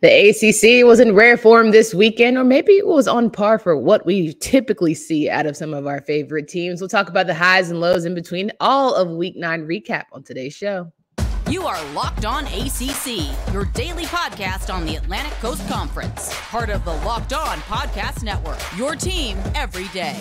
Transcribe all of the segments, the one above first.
The ACC was in rare form this weekend, or maybe it was on par for what we typically see out of some of our favorite teams. We'll talk about the highs and lows in between all of Week 9 recap on today's show. You are Locked On ACC, your daily podcast on the Atlantic Coast Conference. Part of the Locked On Podcast Network, your team every day.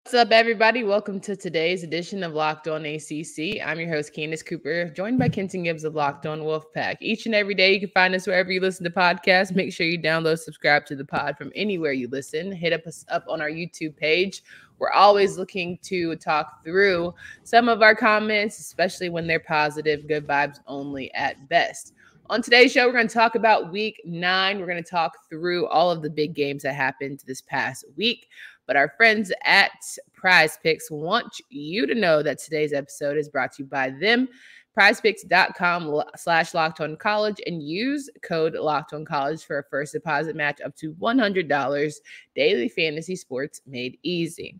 What's up, everybody? Welcome to today's edition of Locked On ACC. I'm your host, Candace Cooper, joined by Kenton Gibbs of Locked On Wolfpack. Each and every day, you can find us wherever you listen to podcasts. Make sure you download, subscribe to the pod from anywhere you listen. Hit us up on our YouTube page. We're always looking to talk through some of our comments, especially when they're positive, good vibes only at best. On today's show, we're going to talk about Week 9. We're going to talk through all of the big games that happened this past week. But our friends at PrizePicks want you to know that today's episode is brought to you by them. PrizePicks.com/LockedOnCollege and use code LockedOnCollege for a first deposit match up to $100. Daily fantasy sports made easy.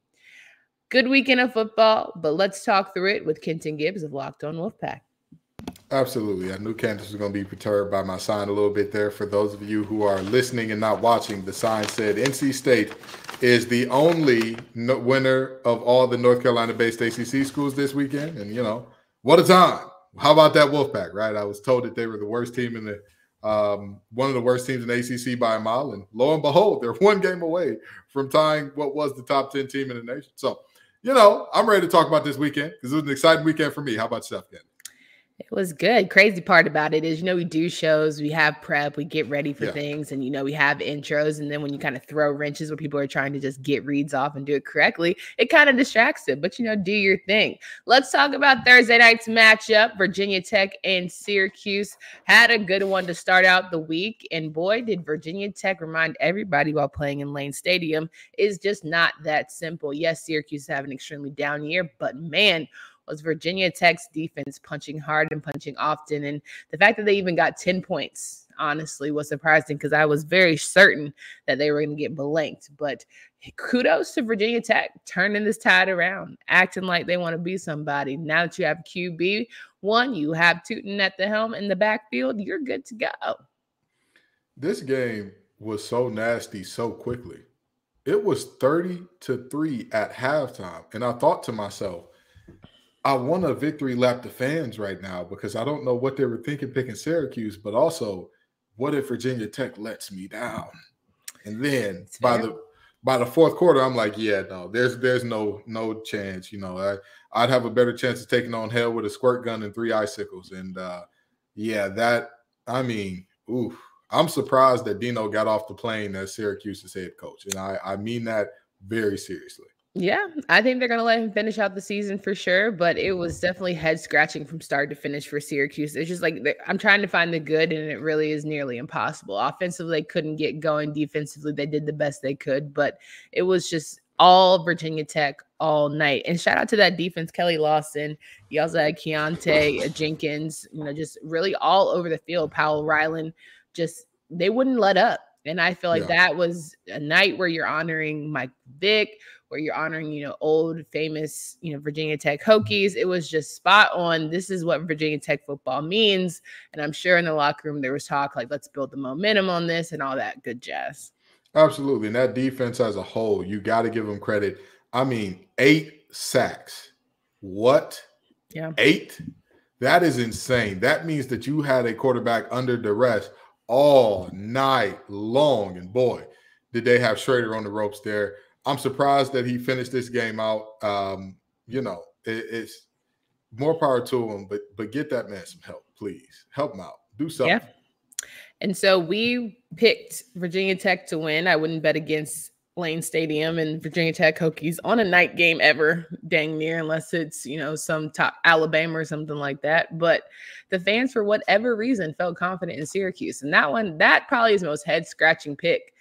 Good weekend of football, but let's talk through it with Kenton Gibbs of Locked On Wolfpack. Absolutely. I knew Candace was going to be perturbed by my sign a little bit there. For those of you who are listening and not watching, the sign said NC State is the only winner of all the North Carolina-based ACC schools this weekend. And, you know, what a time. How about that Wolfpack, right? I was told that they were the worst team in the one of the worst teams in the ACC by a mile. And lo and behold, they're one game away from tying what was the top 10 team in the nation. So, you know, I'm ready to talk about this weekend because it was an exciting weekend for me. How about yourself, Ken? It was good. Crazy part about it is, we do shows, we have prep, we get ready for things, and, we have intros. And then when you kind of throw wrenches where people are trying to just get reads off and do it correctly, it kind of distracts them. But, do your thing. Let's talk about Thursday night's matchup. Virginia Tech and Syracuse had a good one to start out the week. And boy, did Virginia Tech remind everybody while playing in Lane Stadium is just not that simple. Yes, Syracuse have an extremely down year, but man, was Virginia Tech's defense punching hard and punching often. And the fact that they even got 10 points, honestly, was surprising because I was very certain that they were going to get blanked. But kudos to Virginia Tech turning this tide around, acting like they want to be somebody. Now that you have QB1, you have Tootin at the helm in the backfield, you're good to go. This game was so nasty so quickly. It was 30-3 at halftime. And I thought to myself, I want a victory lap to fans right now because I don't know what they were thinking picking Syracuse, but also what if Virginia Tech lets me down? And then by the fourth quarter, I'm like, yeah, no, there's no chance. I'd have a better chance of taking on hell with a squirt gun and 3 icicles. And I'm surprised that Dino got off the plane as Syracuse's head coach. And I mean that very seriously. Yeah, I think they're going to let him finish out the season for sure, but it was definitely head-scratching from start to finish for Syracuse. It's just like I'm trying to find the good, and it really is nearly impossible. Offensively, they couldn't get going. Defensively, they did the best they could, but it was just all Virginia Tech all night. And shout out to that defense, Kelly Lawson. You also had Keontae Jenkins, just really all over the field. Powell Ryland, just they wouldn't let up. And I feel like that was a night where you're honoring Mike Vick, where you're honoring, old famous, Virginia Tech Hokies. It was just spot on. This is what Virginia Tech football means. And I'm sure in the locker room there was talk like, let's build the momentum on this and all that good jazz. Absolutely. And that defense as a whole, you got to give them credit. 8 sacks. What? Yeah. 8? That is insane. That means that you had a quarterback under duress all night long. And boy, did they have Schrader on the ropes there. I'm surprised that he finished this game out. It's more power to him, but get that man some help, please. Help him out. Do something. Yeah. And so we picked Virginia Tech to win. I wouldn't bet against Lane Stadium and Virginia Tech Hokies on a night game ever, dang near, unless it's, some top Alabama or something like that. But the fans, for whatever reason, felt confident in Syracuse. And that probably is the most head-scratching pick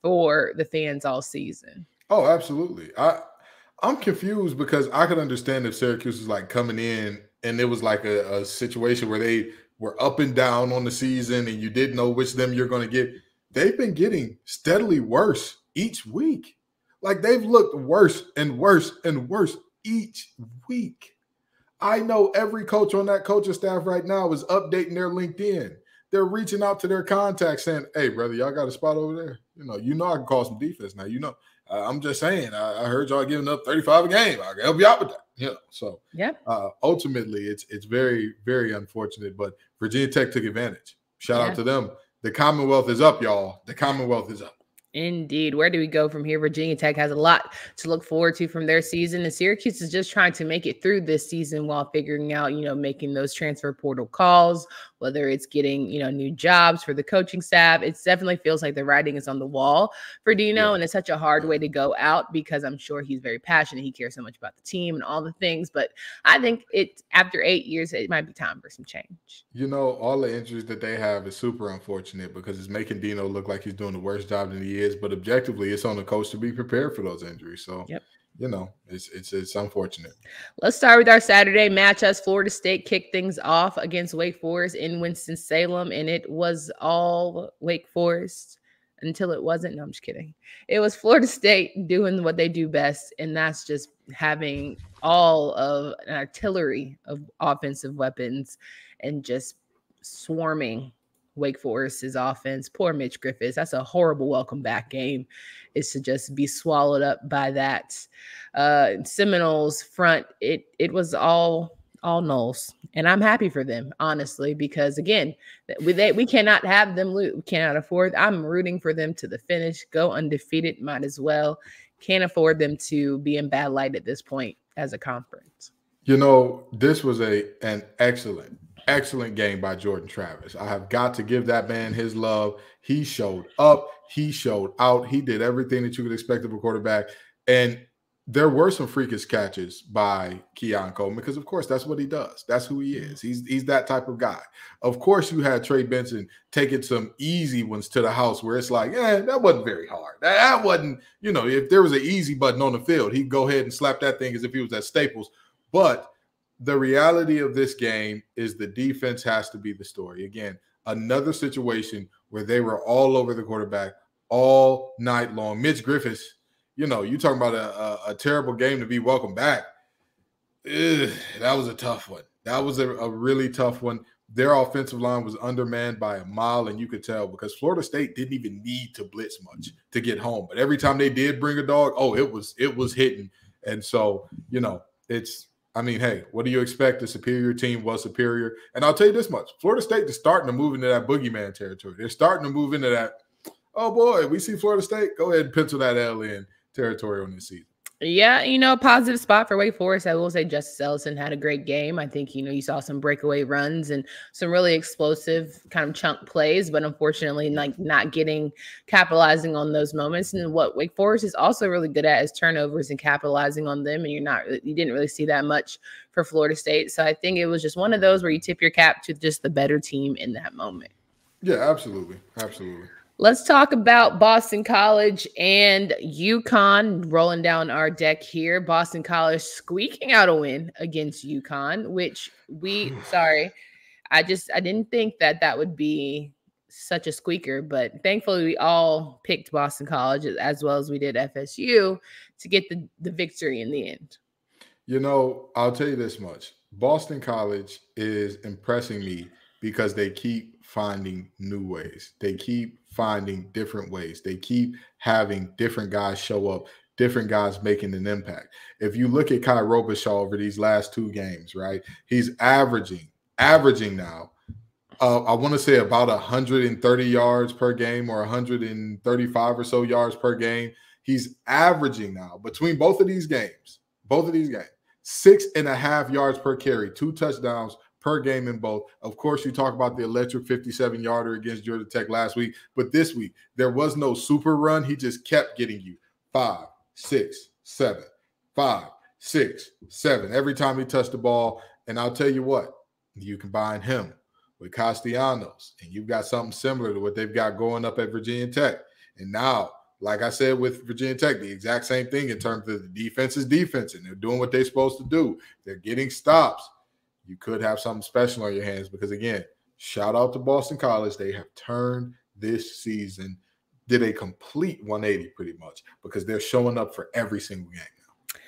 for the fans all season. Oh, absolutely. I'm confused because I could understand if Syracuse was like coming in and it was like a situation where they were up and down on the season and you didn't know which of them you're going to get, they've been getting steadily worse each week. Like, they've looked worse and worse and worse each week. I know every coach on that coaching staff right now is updating their LinkedIn. They're reaching out to their contacts saying, hey, brother, y'all got a spot over there? You know I can call some defense now. I'm just saying, I heard y'all giving up 35 a game. I can help you out with that. So yeah. Ultimately, it's very, very unfortunate, but Virginia Tech took advantage. Shout out to them. The Commonwealth is up, y'all. The Commonwealth is up. Indeed. Where do we go from here? Virginia Tech has a lot to look forward to from their season, and Syracuse is just trying to make it through this season while figuring out, making those transfer portal calls, whether it's getting, new jobs for the coaching staff. It definitely feels like the writing is on the wall for Dino, and it's such a hard way to go out because I'm sure he's very passionate. He cares so much about the team and all the things, but I think after 8 years, it might be time for some change. All the injuries that they have is super unfortunate because it's making Dino look like he's doing the worst job that he is, but objectively, it's on the coach to be prepared for those injuries. So, it's unfortunate. Let's start with our Saturday matchups. Florida State kicked things off against Wake Forest in Winston-Salem, and it was all Wake Forest until it wasn't. No, I'm just kidding. It was Florida State doing what they do best, and that's just having all of an artillery of offensive weapons and just swarming Wake Forest's offense. Poor Mitch Griffiths. That's a horrible welcome back game, is to just be swallowed up by that. Seminoles front, it was all nulls, and I'm happy for them, honestly, because again, we cannot have them lose. We cannot afford. I'm rooting for them to the finish, go undefeated, might as well. Can't afford them to be in bad light at this point as a conference. This was an excellent game by Jordan Travis. I have got to give that man his love. He showed up. He showed out. He did everything that you could expect of a quarterback. And there were some freakish catches by Keon Coleman because, of course, that's what he does. That's who he is. He's that type of guy. Of course, you had Trey Benson taking some easy ones to the house where it's like, that wasn't very hard. That wasn't, if there was an easy button on the field, he'd go ahead and slap that thing as if he was at Staples. But the reality of this game is the defense has to be the story. Again, another situation where they were all over the quarterback all night long. Mitch Griffiths, you talking about a terrible game to be welcomed back. That was a tough one. That was a really tough one. Their offensive line was undermanned by a mile, and you could tell because Florida State didn't even need to blitz much to get home. But every time they did bring a dog, it was hitting. And so, hey, what do you expect? The superior team was superior. And I'll tell you this much. Florida State is starting to move into that boogeyman territory. They're starting to move into that, oh, boy, we see Florida State. Go ahead and pencil that L in territory on this season. Yeah, positive spot for Wake Forest. I will say Justice Ellison had a great game. I think, you saw some breakaway runs and some really explosive kind of chunk plays, but unfortunately, not capitalizing on those moments. And what Wake Forest is also really good at is turnovers and capitalizing on them. And you didn't really see that much for Florida State. So I think it was just one of those where you tip your cap to just the better team in that moment. Yeah, absolutely. Absolutely. Let's talk about Boston College and UConn rolling down our deck here. Boston College squeaking out a win against UConn, which I didn't think that would be such a squeaker, but thankfully we all picked Boston College as well as we did FSU to get the victory in the end. I'll tell you this much. Boston College is impressing me because they keep finding new ways. They keep finding different ways. They keep having different guys show up, different guys making an impact. If you look at Kai Robichaud over these last 2 games, right, he's averaging now, I want to say about 130 yards per game or 135 or so yards per game. He's averaging now between both of these games, 6.5 yards per carry, 2 touchdowns per game in both. Of course, you talk about the electric 57-yarder against Georgia Tech last week, but this week there was no super run. He just kept getting you 5, 6, 7, 5, 6, 7 every time he touched the ball. And I'll tell you what, you combine him with Castellanos, and you've got something similar to what they've got going up at Virginia Tech. And now, like I said with Virginia Tech, the exact same thing in terms of the defense is defense, and they're doing what they're supposed to do. They're getting stops. You could have something special on your hands because, again, shout out to Boston College. They have turned this season, did a complete 180 pretty much, because they're showing up for every single game now.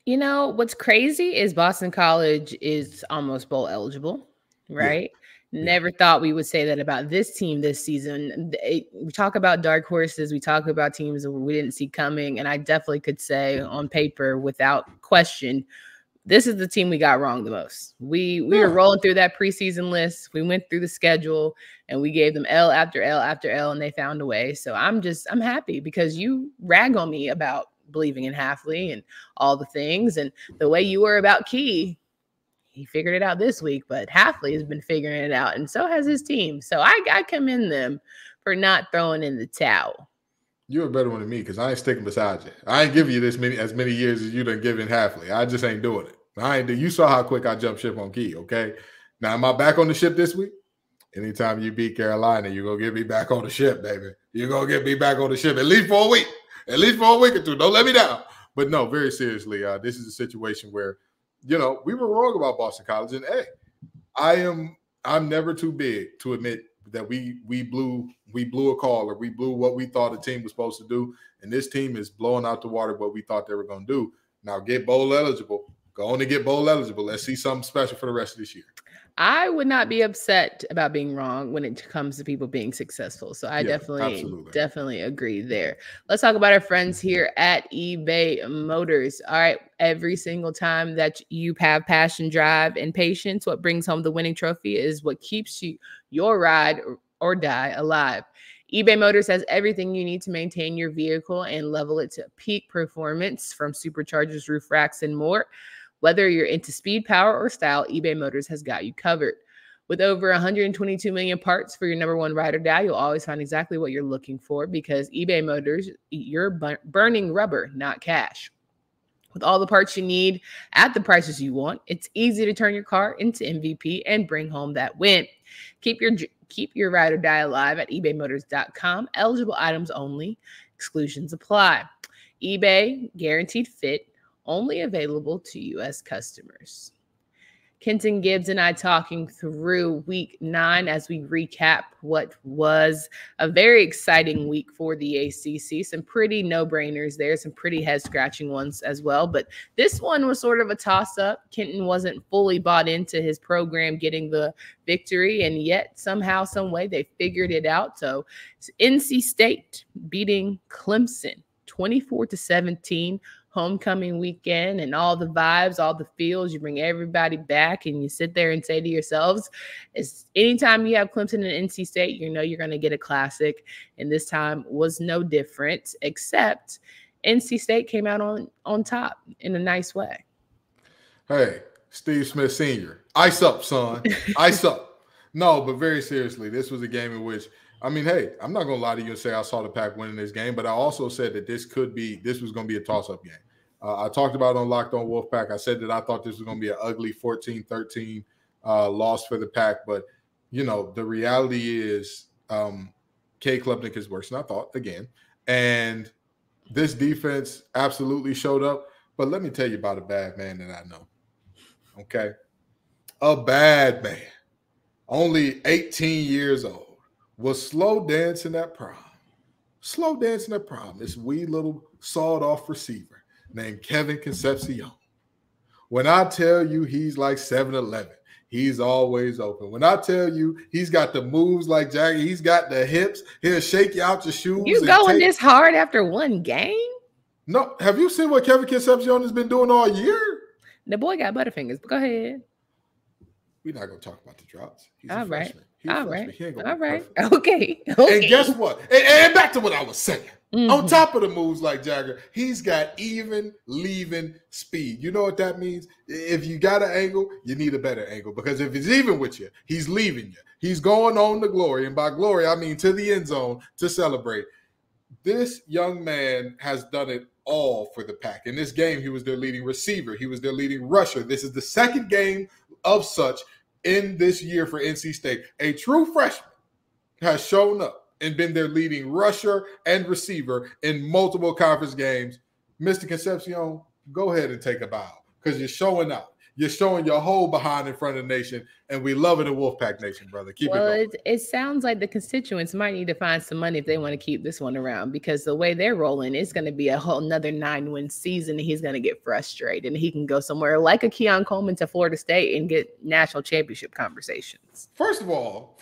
You know, what's crazy is Boston College is almost bowl eligible, right? Yeah. Never thought we would say that about this team this season. We talk about dark horses. We talk about teams that we didn't see coming. And I definitely could say on paper, without question, this is the team we got wrong the most. We were rolling through that preseason list. We went through the schedule and we gave them L after L after L, and they found a way. So I'm happy, because you rag on me about believing in Hafley and all the things, and the way you were about Key. He figured it out this week, but Hafley has been figuring it out, and so has his team. So I commend them for not throwing in the towel. You're a better one than me, because I ain't sticking beside you. I ain't giving you as many years as you done given Hafley. I just ain't doing it. You saw how quick I jumped ship on Key, okay? Now, am I back on the ship this week? Anytime you beat Carolina, you're going to get me back on the ship, baby. You're going to get me back on the ship at least for a week. At least for a week or two. Don't let me down. But no, very seriously, this is a situation where, you know, we were wrong about Boston College. And, hey, I'm never too big to admit that we blew a call, or we blew what we thought the team was supposed to do. And this team is blowing out the water what we thought they were going to do. Now get bowl eligible. Go on and get bowl eligible. Let's see something special for the rest of this year. I would not be upset about being wrong when it comes to people being successful. So I definitely agree there. Let's talk about our friends here at eBay Motors. All right. Every single time that you have passion, drive, and patience, what brings home the winning trophy is what keeps your ride or die alive. eBay Motors has everything you need to maintain your vehicle and level it to peak performance, from superchargers, roof racks, and more. Whether you're into speed, power, or style, eBay Motors has got you covered. With over 122 million parts for your number one ride or die, you'll always find exactly what you're looking for, because eBay Motors, you're burning rubber, not cash. With all the parts you need at the prices you want, it's easy to turn your car into MVP and bring home that win. Keep your ride or die alive at ebaymotors.com. Eligible items only. Exclusions apply. eBay guaranteed fit. Only available to U.S. customers. Kenton Gibbs and I talking through week 9 as we recap what was a very exciting week for the ACC. Some pretty no-brainers there, some pretty head-scratching ones as well. But this one was sort of a toss-up. Kenton wasn't fully bought into his program getting the victory, and yet somehow, some way, they figured it out. So NC State beating Clemson 24-17. Homecoming weekend, and all the vibes, all the feels. You bring everybody back, and you sit there and say to yourselves, anytime you have Clemson and NC State, you know you're going to get a classic. And this time was no different, except NC State came out on top in a nice way. Hey, Steve Smith Sr., ice up, son. Ice up. No, but very seriously, this was a game in which, I mean, hey, I'm not going to lie to you and say I saw the Pack winning this game, but I also said that this was going to be a toss-up game. I talked about it on Locked On Wolfpack. I said that I thought this was going to be an ugly 14-13 loss for the Pack. But, you know, the reality is Cade Klubnik is worse than I thought, again. And this defense absolutely showed up. But let me tell you about a bad man that I know, okay? A bad man, only 18 years old, was slow dancing at prom. Slow dancing at prom, this wee little sawed-off receiver named Kevin Concepcion. When I tell you he's like 7-Eleven, he's always open. When I tell you he's got the moves like Jagger, he's got the hips, he'll shake you out your shoes. You going this hard after one game? No. Have you seen what Kevin Concepcion has been doing all year? The boy got butterfingers, but go ahead. We're not going to talk about the drops. He's all a right. freshman. All right. Okay. And guess what? And back to what I was saying. Mm-hmm. On top of the moves like Jagger, he's got even leaving speed. You know what that means? If you got an angle, you need a better angle, because if he's even with you, he's leaving you. He's going on to glory. And by glory, I mean to the end zone to celebrate. This young man has done it all for the Pack. In this game, he was their leading receiver. He was their leading rusher. This is the second game of such in this year for NC State. A true freshman has shown up and been their leading rusher and receiver in multiple conference games. Mr. Concepcion, go ahead and take a bow, because you're showing out. You're showing your whole behind in front of the nation. and we love it in Wolfpack Nation, brother. Keep it going. It sounds like the constituents might need to find some money if they want to keep this one around, because the way they're rolling, it's going to be a whole another 9-win season, and he's going to get frustrated, and he can go somewhere like a Keon Coleman to Florida State and get national championship conversations. First of all,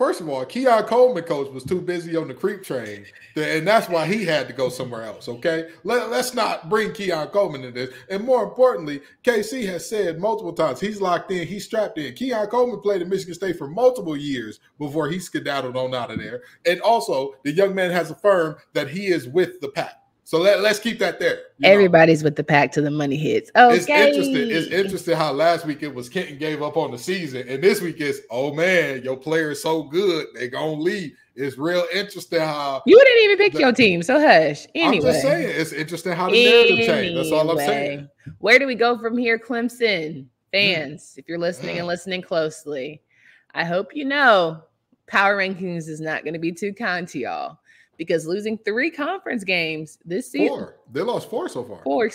Keon Coleman coach was too busy on the creep train, and that's why he had to go somewhere else, okay? Let's not bring Keon Coleman into this. And more importantly, KC has said multiple times he's locked in, he's strapped in. Keon Coleman played at Michigan State for multiple years before he skedaddled on out of there. And also, the young man has affirmed that he is with the pack. So let's keep that there. Everybody's with the pack till the money hits. Okay. It's interesting how last week it was Kenton gave up on the season, and this week it's, oh man, your player is so good, they gonna leave. It's real interesting how you didn't even pick your team, so hush. Anyway, I'm just saying it's interesting how the narrative changed. That's all I'm saying. Where do we go from here, Clemson fans? If you're listening and listening closely, I hope you know power rankings is not going to be too kind to y'all, because losing 3 conference games this season, they lost 4 so far. 4,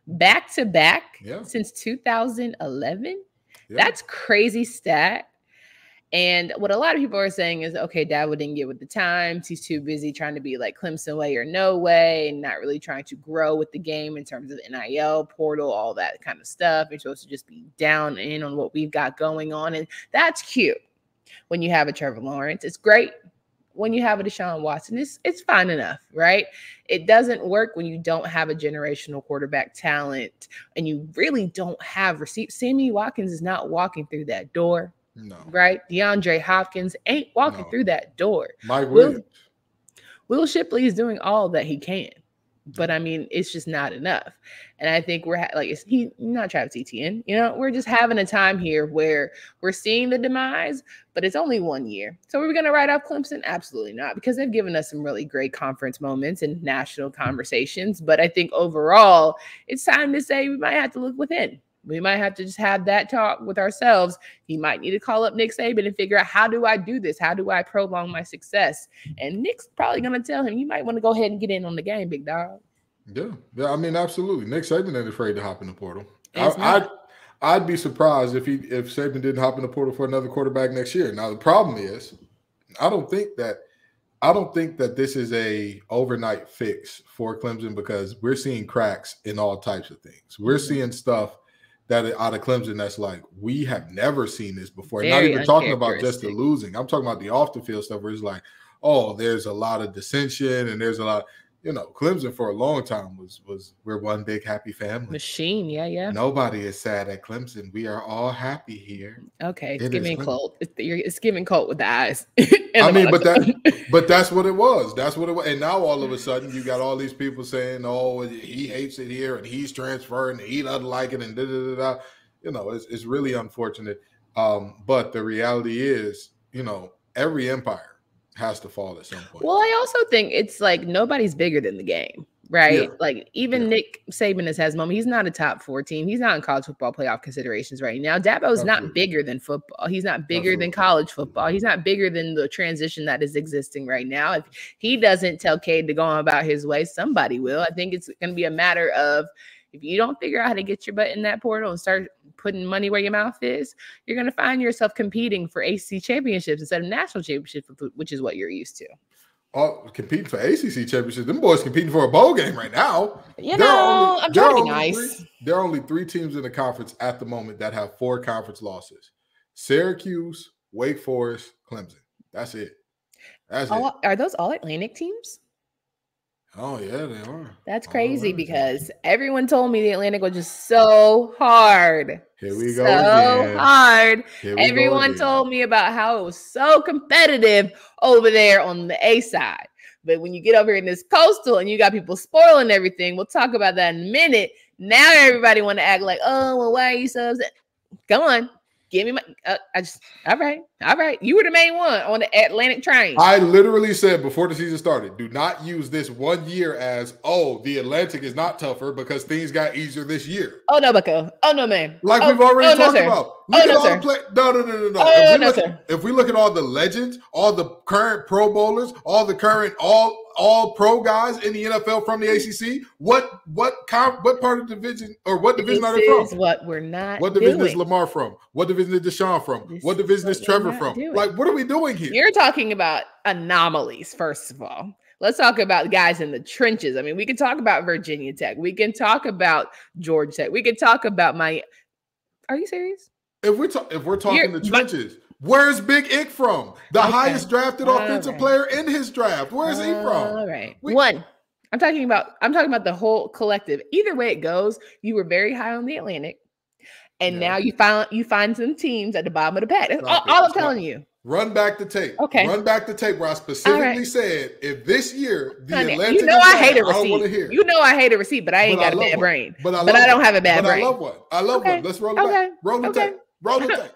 back to back since 2011. That's crazy stat. And what a lot of people are saying is, okay, Dabo didn't get with the times. He's too busy trying to be like Clemson way or no way, and not really trying to grow with the game in terms of NIL, portal, all that kind of stuff. You're supposed to just be down in on what we've got going on. And that's cute when you have a Trevor Lawrence. It's great when you have a Deshaun Watson. It's fine enough, right? It doesn't work when you don't have a generational quarterback talent and you really don't have receipts. Sammy Watkins is not walking through that door. No. Right? DeAndre Hopkins ain't walking through that door. Mike Williams. Will Shipley is doing all that he can. But I mean, it's just not enough. And I think we're not Travis Etienne. We're just having a time here where we're seeing the demise, but it's only 1 year. So are we going to write off Clemson? Absolutely not, because they've given us some really great conference moments and national conversations. But I think overall, it's time to say we might have to look within. We might have to just have that talk with ourselves. He might need to call up Nick Saban and figure out, how do I do this? How do I prolong my success? And Nick's probably going to tell him, you might want to go ahead and get in on the game, big dog. Yeah, I mean, absolutely. Nick Saban ain't afraid to hop in the portal. I'd be surprised if Saban didn't hop in the portal for another quarterback next year. Now, the problem is, I don't think that this is a overnight fix for Clemson, because we're seeing cracks in all types of things. We're seeing stuff that out of Clemson that's like, we have never seen this before. Not even talking about just the losing. I'm talking about the off the field stuff where it's like, oh, there's a lot of dissension and there's a lot. Clemson for a long time was we're one big happy family. Machine, yeah. Nobody is sad at Clemson. We are all happy here. Okay, it's giving Colt. It's giving Colt with the eyes. I mean, but that's what it was. That's what it was. And now all of a sudden you got all these people saying, "Oh, he hates it here, and he's transferring, and he doesn't like it," and da da da da. It's really unfortunate. But the reality is, every empire has to fall at some point. Well, I also think it's like nobody's bigger than the game, right? Yeah. Like even Nick Saban has moments. He's not a top 4 team. He's not in college football playoff considerations right now. Dabo's not bigger than football. He's not bigger than college football. He's not bigger than the transition that is existing right now. If he doesn't tell Cade to go on about his way, somebody will. I think it's going to be a matter of, if you don't figure out how to get your butt in that portal and start putting money where your mouth is, you're going to find yourself competing for ACC championships instead of national championships, which is what you're used to. Competing for ACC championships. Them boys competing for a bowl game right now. I'm trying to be nice. There are only 3 teams in the conference at the moment that have 4 conference losses: Syracuse, Wake Forest, Clemson. That's it. Are those all Atlantic teams? Oh, yeah, they are. That's crazy, because everyone told me the Atlantic was just so hard. Here we go. So hard. Everyone told me about how it was so competitive over there on the A side. But when you get over in this coastal and you got people spoiling everything, we'll talk about that in a minute. Now everybody want to act like, oh, well, why are you so upset? Come on. Give me my, all right. You were the main one on the Atlantic train. I literally said before the season started, do not use this 1 year as, oh, the Atlantic is not tougher because things got easier this year. Oh, no, Bucko. Oh, no, man. Like we've already talked about. No. If we look at all the legends, all the current Pro Bowlers, all all pro guys in the NFL from the ACC? What part of the division or what division are they from? This is what we're not. What division doing. is Lamar from? What division is Deshaun from? What division is Trevor from? Doing. Like, what are we doing here? You're talking about anomalies, first of all. Let's talk about guys in the trenches. I mean, we can talk about Virginia Tech. We can talk about Georgia Tech. We can talk about my. Are you serious? If we're talking the trenches, where's Big Ick from? The highest drafted offensive player in his draft. Where's he from? All right. I'm talking about the whole collective. Either way it goes, you were very high on the Atlantic, and now you find some teams at the bottom of the pack. That's all I'm telling you. Run back the tape. Okay. Run back the tape where I specifically said if this year the Atlantic, I hate a receipt. I don't want to hear. I hate a receipt, but I ain't got a bad brain. But I don't have a bad brain. I love one. Let's roll it back. Roll the tape. Roll the tape.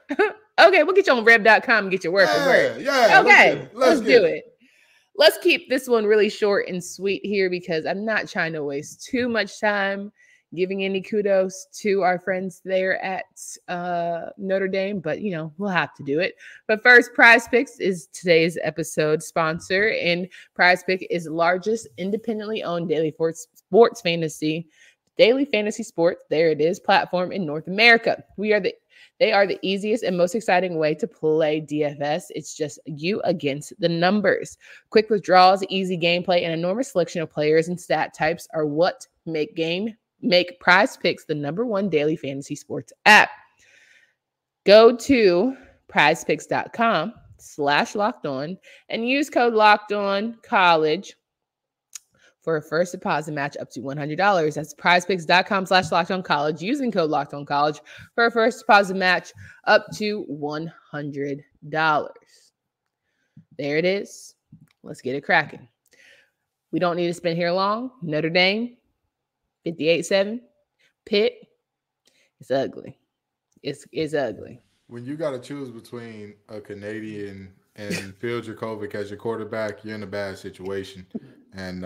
Okay, we'll get you on rev.com and get your word for word. Yeah. Okay, let's do it. Let's keep this one really short and sweet here because I'm not trying to waste too much time giving any kudos to our friends there at Notre Dame, but we'll have to do it. But first, PrizePicks is today's episode sponsor, and PrizePicks is the largest independently owned daily fantasy sports. There it is, platform in North America. They are the easiest and most exciting way to play DFS. It's just you against the numbers. Quick withdrawals, easy gameplay, and enormous selection of players and stat types are what make PrizePicks the #1 daily fantasy sports app. Go to prizepicks.com/lockedon and use code LOCKEDONCollege for a first deposit match up to $100. That's prizepicks.com/lockedoncollege using code LOCKEDONCollege for a first deposit match up to $100. There it is. Let's get it cracking. We don't need to spend here long. Notre Dame, 58-7. Pitt, it's ugly. It's ugly. When you got to choose between a Canadian and Phil Dracovic as your quarterback, you're in a bad situation. And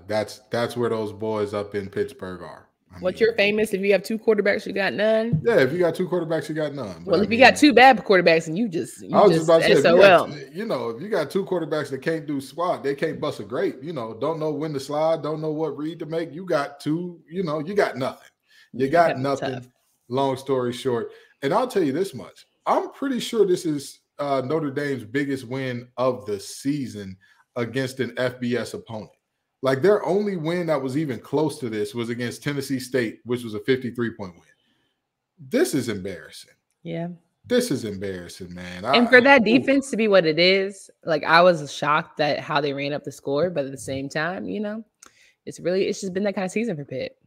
that's where those boys up in Pittsburgh are. You're famous if you have two quarterbacks, you got none. Yeah, if you got two quarterbacks, you got none. Well, if you got two bad quarterbacks and you just I was just about to say, SOL. if you got two quarterbacks that can't do squat, they can't bust a grape. Don't know when to slide, don't know what read to make. You got two. You got nothing. You got nothing. Tough. Long story short, and I'll tell you this much: I'm pretty sure this is Notre Dame's biggest win of the season against an FBS opponent. Like their only win that was even close to this was against Tennessee State, which was a 53-point win. This is embarrassing. Yeah. This is embarrassing, man. And for that defense to be what it is, like I was shocked at how they ran up the score, but at the same time, it's just been that kind of season for Pitt.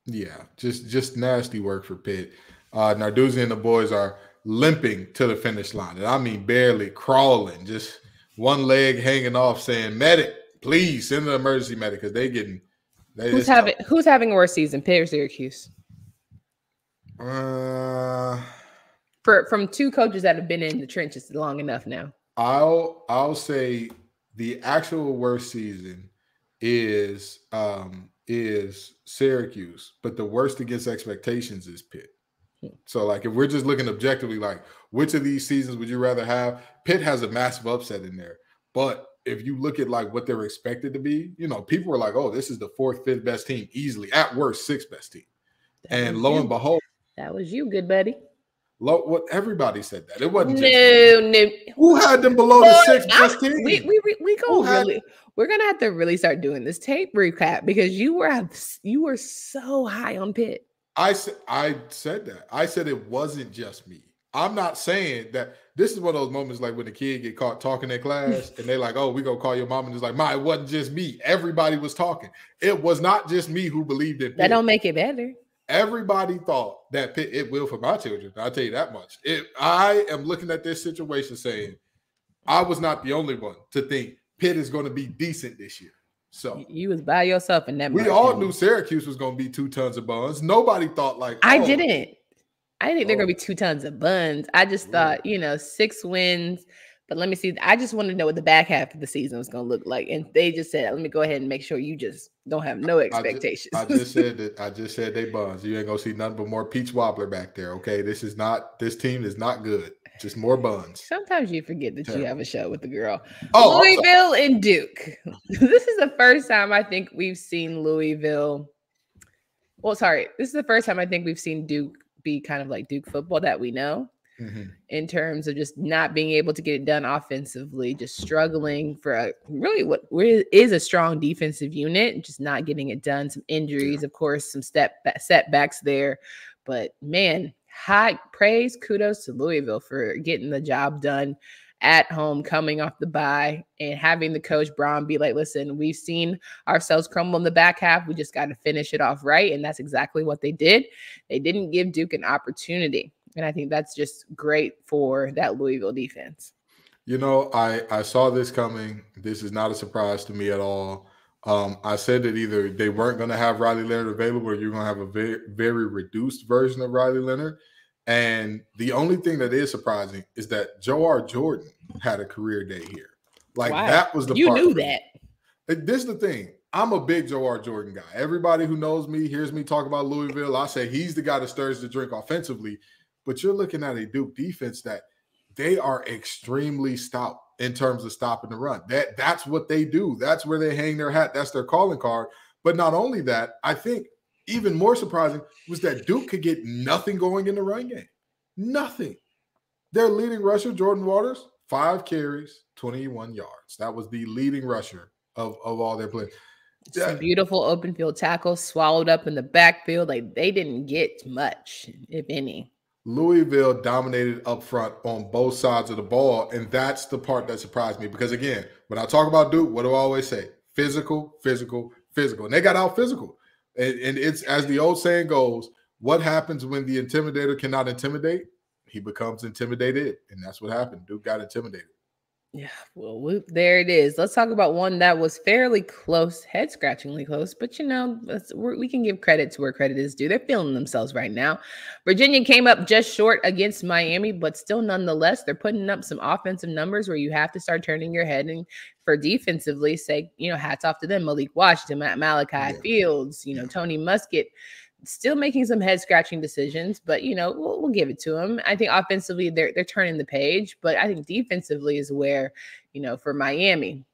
Yeah, just nasty work for Pitt. Narduzzi and the boys are limping to the finish line. And I mean barely crawling, just one leg hanging off saying, medic. Please send an emergency medic because who's having a worse season, Pitt or Syracuse? From two coaches that have been in the trenches long enough now. I'll say the actual worst season is Syracuse, but the worst against expectations is Pitt. So like if we're just looking objectively, like which of these seasons would you rather have? Pitt has a massive upset in there, but if you look at like what they're expected to be, people were like, oh, this is the 4th, 5th best team easily, at worst, 6th best team. And lo and behold, that was you, good buddy. What everybody said that. It wasn't no. Who had them below the 6th best team? We're gonna have to really start doing this tape recap because you were so high on Pitt. I said that. I said it wasn't just me. I'm not saying that. This is one of those moments like when the kid get caught talking in class and they're like, oh, we gonna call your mom, and it's like, Ma, it wasn't just me. Everybody was talking. It was not just me who believed in Pitt. That don't make it better. Everybody thought that Pitt, it will for my children. I'll tell you that much. I am looking at this situation saying I was not the only one to think Pitt is going to be decent this year. So you was by yourself in that. We all knew Syracuse was going to be 2 tons of buns. Nobody thought like I didn't think they're going to be 2 tons of buns. I just thought, 6 wins. But let me see. I just wanted to know what the back half of the season was going to look like. And they just said, let me go ahead and make sure you just don't have no expectations. I just said they buns. You ain't going to see nothing but more peach wobbler back there. Okay. This team is not good. Just more buns. Sometimes you forget that you have a show with the girl. Oh, Louisville and Duke. This is the first time I think we've seen Louisville. Well, sorry. This is the first time I think we've seen Duke be kind of like Duke football that we know. In terms of just not being able to get it done offensively, just struggling for what is a strong defensive unit, just not getting it done. Some injuries, of course, some setbacks there. But man, high praise, kudos to Louisville for getting the job done at home, coming off the bye, and having the coach Braun be like, listen, we've seen ourselves crumble in the back half. We just got to finish it off right. And that's exactly what they did. They didn't give Duke an opportunity. And I think that's just great for that Louisville defense. You know, I saw this coming. This is not a surprise to me at all. I said that either they weren't going to have Riley Leonard available or you're going to have a very, very reduced version of Riley Leonard. And the only thing that is surprising is that Joe Jordan had a career day here. Like, wow. That was the you part. You knew that. This is the thing. I'm a big Joe Jordan guy. Everybody who knows me, hears me talk about Louisville. I say he's the guy that stirs the drink offensively. But you're looking at a Duke defense that they are extremely stout in terms of stopping the run. That's what they do. That's where they hang their hat. That's their calling card. But not only that, I think even more surprising was that Duke could get nothing going in the run game. Nothing. Their leading rusher, Jordan Waters, 5 carries, 21 yards. That was the leading rusher of all their players. Some beautiful open field tackles swallowed up in the backfield. Like, they didn't get much, if any. Louisville dominated up front on both sides of the ball, and that's the part that surprised me because, again, when I talk about Duke, what do I always say? Physical, physical, physical. And they got out physical. And it's, as the old saying goes, what happens when the intimidator cannot intimidate? He becomes intimidated, and that's what happened. Duke got intimidated. Yeah, well, there it is. Let's talk about one that was fairly close, head-scratchingly close, but, you know, we can give credit to where credit is due. They're feeling themselves right now. Virginia came up just short against Miami, but still, nonetheless, they're putting up some offensive numbers where you have to start turning your head. And for defensively, say, you know, hats off to them. Malik Washington, Malachi Fields, you know, Tony Muskett, still making some head-scratching decisions, but, you know, we'll give it to them. I think offensively they're turning the page, but I think defensively is where, you know, for Miami,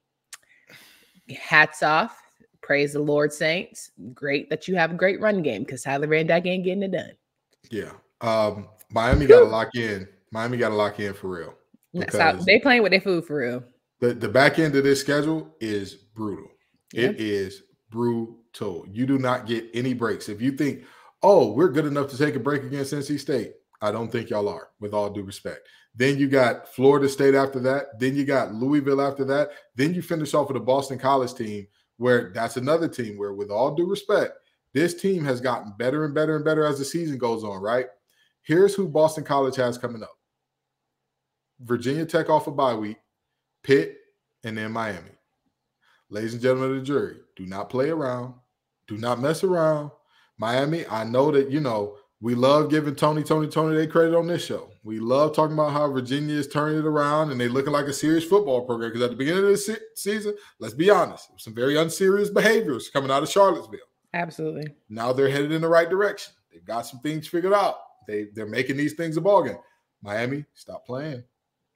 hats off, praise the Lord, Saints. Great that you have a great run game because Tyler Van Dyke ain't getting it done. Yeah, Miami got to lock in. Miami got to lock in for real. They playing with their food for real. The back end of this schedule is brutal. Yeah. It is brutal. You do not get any breaks. If you think, oh, we're good enough to take a break against NC State, I don't think y'all are, with all due respect. Then you got Florida State after that. Then you got Louisville after that. Then you finish off with a Boston College team where that's another team where, with all due respect, this team has gotten better and better and better as the season goes on, right? Here's who Boston College has coming up. Virginia Tech off a bye week, Pitt, and then Miami. Ladies and gentlemen of the jury, do not play around. Do not mess around. Miami, I know that, you know, we love giving Tony their credit on this show. We love talking about how Virginia is turning it around and they're looking like a serious football program because at the beginning of the season, let's be honest, some very unserious behaviors coming out of Charlottesville. Absolutely. Now they're headed in the right direction. They've got some things figured out. They're making these things a ballgame. Miami, stop playing.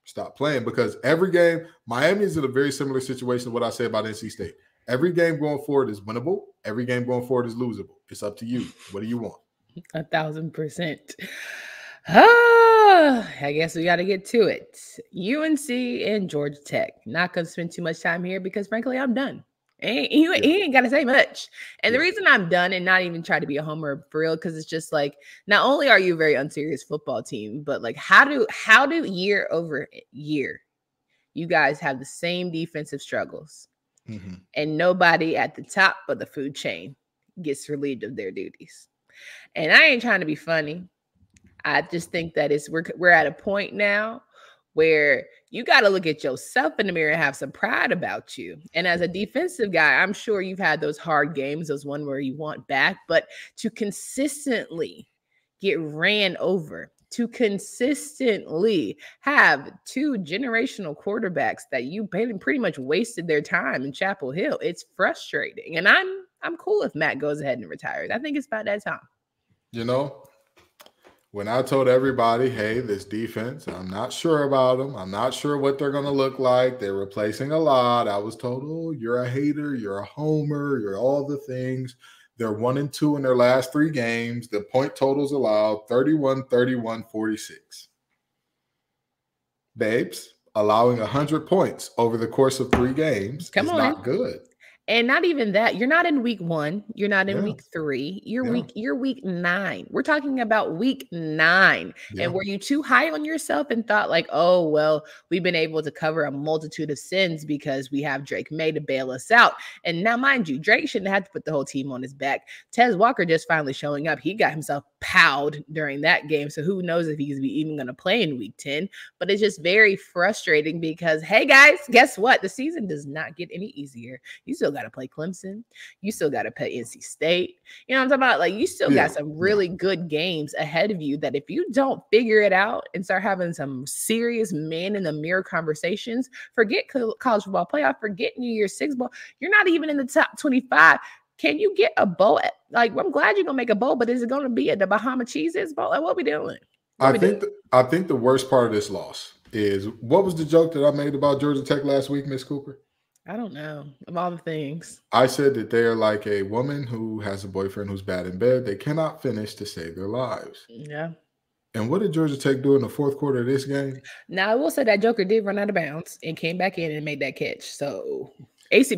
Stop playing because every game, Miami is in a very similar situation to what I say about NC State. Every game going forward is winnable. Every game going forward is losable. It's up to you. What do you want? 1,000%. I guess we got to get to it. UNC and Georgia Tech. Not going to spend too much time here because, frankly, I'm done. He ain't got to say much. And the reason I'm done and not even try to be a homer for real, because it's just like, not only are you a very unserious football team, but like how do year over year you guys have the same defensive struggles and nobody at the top of the food chain gets relieved of their duties? And I ain't trying to be funny. I just think that we're at a point now where you got to look at yourself in the mirror and have some pride about you. And as a defensive guy, I'm sure you've had those hard games, those one where you want back, but to consistently get ran over, to consistently have 2 generational quarterbacks that you pretty much wasted their time in Chapel Hill, it's frustrating. And I'm cool if Mack goes ahead and retires. I think it's about that time. You know, When I told everybody, hey, this defense, I'm not sure about them. I'm not sure what they're going to look like. They're replacing a lot. I was told, oh, you're a hater. You're a homer. You're all the things. They're 1-2 in their last 3 games. The point totals allowed 31, 31, 46. Babes, allowing 100 points over the course of 3 games is not good. And not even that. You're not in week 1. You're not in week 3. You're week 9. We're talking about week 9. And were you too high on yourself and thought like, oh, well, we've been able to cover a multitude of sins because we have Drake May to bail us out. And now, mind you, Drake shouldn't have to put the whole team on his back. Tez Walker just finally showing up. He got himself powed during that game. So who knows if he's even going to play in week 10. But it's just very frustrating because, hey, guys, guess what? The season does not get any easier. You still got to play Clemson. You still got to play NC State. You know what I'm talking about? Like, you still got some really good games ahead of you that if you don't figure it out and start having some serious man in the mirror conversations, forget college football playoff, forget New Year's Six bowl. You're not even in the top 25. Can you get a bowl? Like, I'm glad you're going to make a bowl, but is it going to be at the Bahama Cheeses bowl? Like, what are we doing? I think the worst part of this loss is, what was the joke that I made about Georgia Tech last week, Miss Cooper? I don't know. Of all the things. I said that they're like a woman who has a boyfriend who's bad in bed. They cannot finish to save their lives. Yeah. And what did Georgia Tech do in the 4th quarter of this game? Now, I will say that Joker did run out of bounds and came back in and made that catch. So,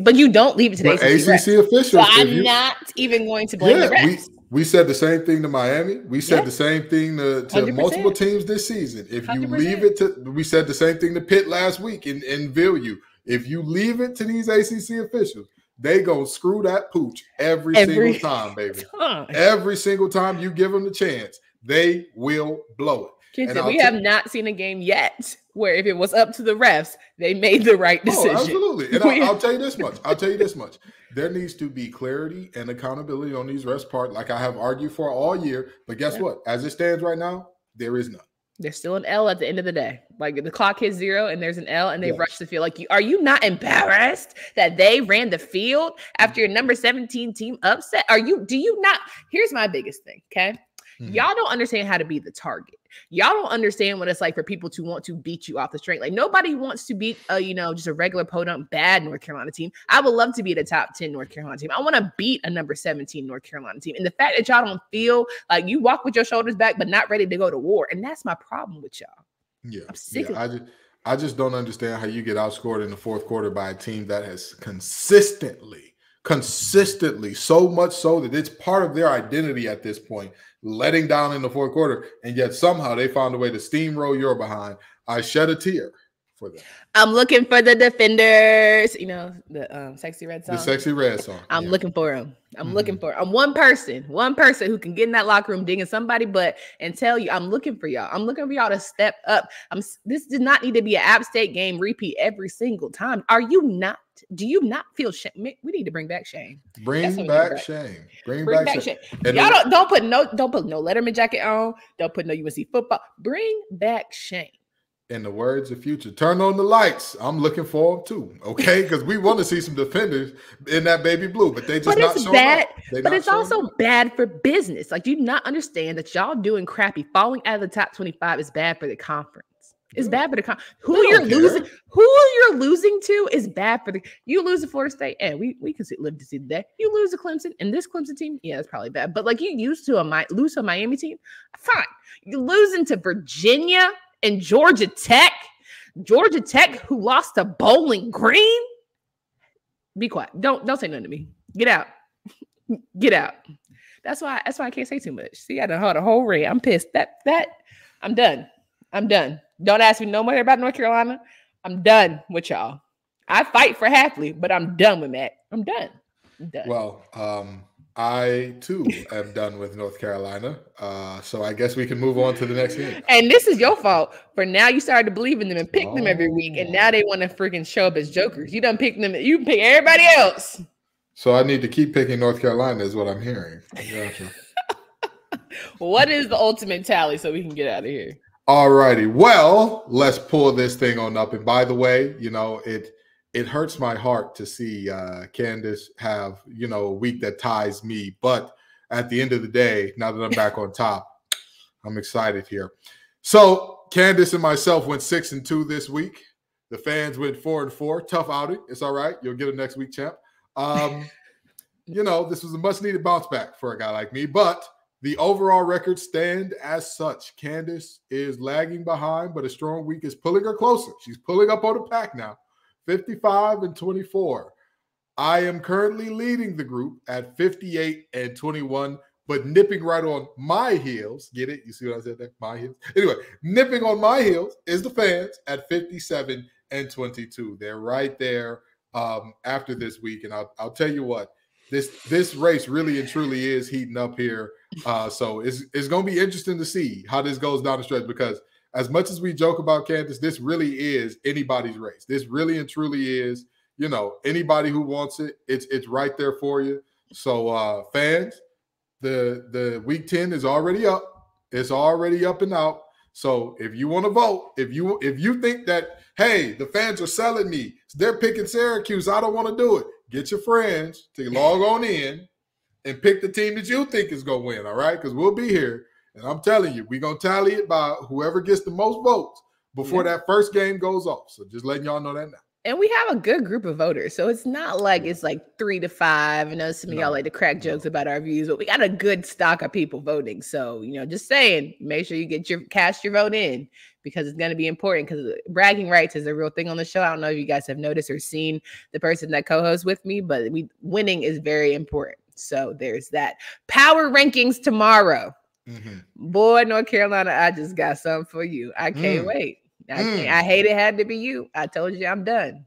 but you don't leave it to the ACC officials. So I'm not even going to blame the refs. We said the same thing to Miami. We said the same thing to multiple teams this season. If you 100%. leave it to, we said the same thing to Pitt last week in Villieu. If you leave it to these ACC officials, they gonna screw that pooch every single time, baby. Every single time you give them the chance, they will blow it. We have not seen a game yet where if it was up to the refs, they made the right decision. Oh, absolutely. And I'll tell you this much. There needs to be clarity and accountability on these refs' part, like I have argued for all year. But guess what? As it stands right now, there is none. There's still an L at the end of the day. Like the clock hits 0 and there's an L and they rush the field. Like, are you not embarrassed that they ran the field after your number 17 team upset? Do you not? Here's my biggest thing, okay? Y'all don't understand how to be the target. Y'all don't understand what it's like for people to want to beat you off the string. Like, nobody wants to beat just a regular podunk bad North Carolina team. I would love to beat a top 10 North Carolina team. I want to beat a number 17 North Carolina team. And the fact that y'all don't feel like you walk with your shoulders back but not ready to go to war, and that's my problem with y'all. Yeah, I'm sick of it. I just don't understand how you get outscored in the 4th quarter by a team that has consistently, so much so that it's part of their identity at this point, letting down in the 4th quarter, and yet somehow they found a way to steamroll your behind. I shed a tear for them. I'm looking for the defenders. You know, the sexy red song. The sexy red song. I'm looking for them. I'm looking for. I'm one person who can get in that locker room digging somebody butt and tell you, I'm looking for y'all. I'm looking for y'all to step up. This does not need to be an App State game repeat every single time. Are you not? Do you not feel shame? We need to bring back shame. Bring back shame. Bring back shame. Y'all don't put no Letterman jacket on. Don't put no UNC football. Bring back shame. In the words of Future, turn on the lights. I'm looking for them too, okay? Because we want to see some defenders in that baby blue, but they just not showing up. But it's also bad for business. Like, do you not understand that y'all doing crappy, falling out of the top 25 is bad for the conference? It's bad for the conference. Who you're losing to is bad for you lose to Florida State, and we can live to see the day. You lose to Clemson, and this Clemson team, yeah, it's probably bad. But like, you lose to a Miami team, fine. You're losing to Virginia and Georgia Tech, who lost to Bowling Green. Be quiet. Don't say nothing to me. Get out. Get out. That's why I can't say too much. See, I done heard a whole rant. I'm pissed. That I'm done. Don't ask me no more about North Carolina. I'm done with y'all. I fight for Hafley, but I'm done with Mack. I'm done. Well, I too am done with North Carolina. So I guess we can move on to the next game. And this is your fault. For now, you started to believe in them and pick them every week, and now they want to freaking show up as jokers. You done picked them. You pick everybody else. So I need to keep picking North Carolina is what I'm hearing. Gotcha. What is the ultimate tally so we can get out of here? All righty. Well, let's pull this thing on up. And by the way, it hurts my heart to see Candace have, a week that ties me. But at the end of the day, now that I'm back on top, I'm excited here. So Candace and myself went 6-2 this week. The fans went 4-4. Tough outing. It's all right. You'll get a next week, champ. This was a much-needed bounce back for a guy like me, but the overall records stand as such. Candace is lagging behind, but a strong week is pulling her closer. She's pulling up on the pack now, 55-24. I am currently leading the group at 58-21, but nipping right on my heels. Get it? You see what I said there? My heels. Anyway, nipping on my heels is the fans at 57-22. They're right there after this week, and I'll tell you what, this race really and truly is heating up here. So it's going to be interesting to see how this goes down the stretch, because as much as we joke about Candace, this really is anybody's race. This really and truly is, anybody who wants it, it's right there for you. So fans, the week 10 is already up. It's already up and out. So if you want to vote, if you think that, hey, the fans are selling me, they're picking Syracuse, I don't want to do it, get your friends to log on in and pick the team that you think is going to win, all right? Because we'll be here. And I'm telling you, we're going to tally it by whoever gets the most votes before that first game goes off. So just letting y'all know that now. And we have a good group of voters. So it's not like it's like 3-5. I know some of y'all like to crack jokes about our views, but we got a good stock of people voting. So, just saying, make sure you cast your vote in, because it's going to be important, because bragging rights is a real thing on the show. I don't know if you guys have noticed or seen the person that co-hosts with me, but winning is very important. So there's that. Power rankings tomorrow. Boy, North Carolina, I just got something for you. I can't wait. I hate it had to be you. I told you I'm done.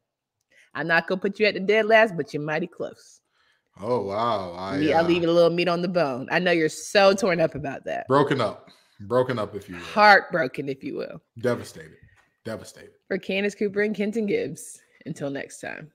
I'm not going to put you at the dead last, but you're mighty close. Oh, wow. I'll leave it a little meat on the bone. I know you're so torn up about that. Broken up, if you will. Heartbroken, if you will. Devastated. For Candace Cooper and Kenton Gibbs, until next time.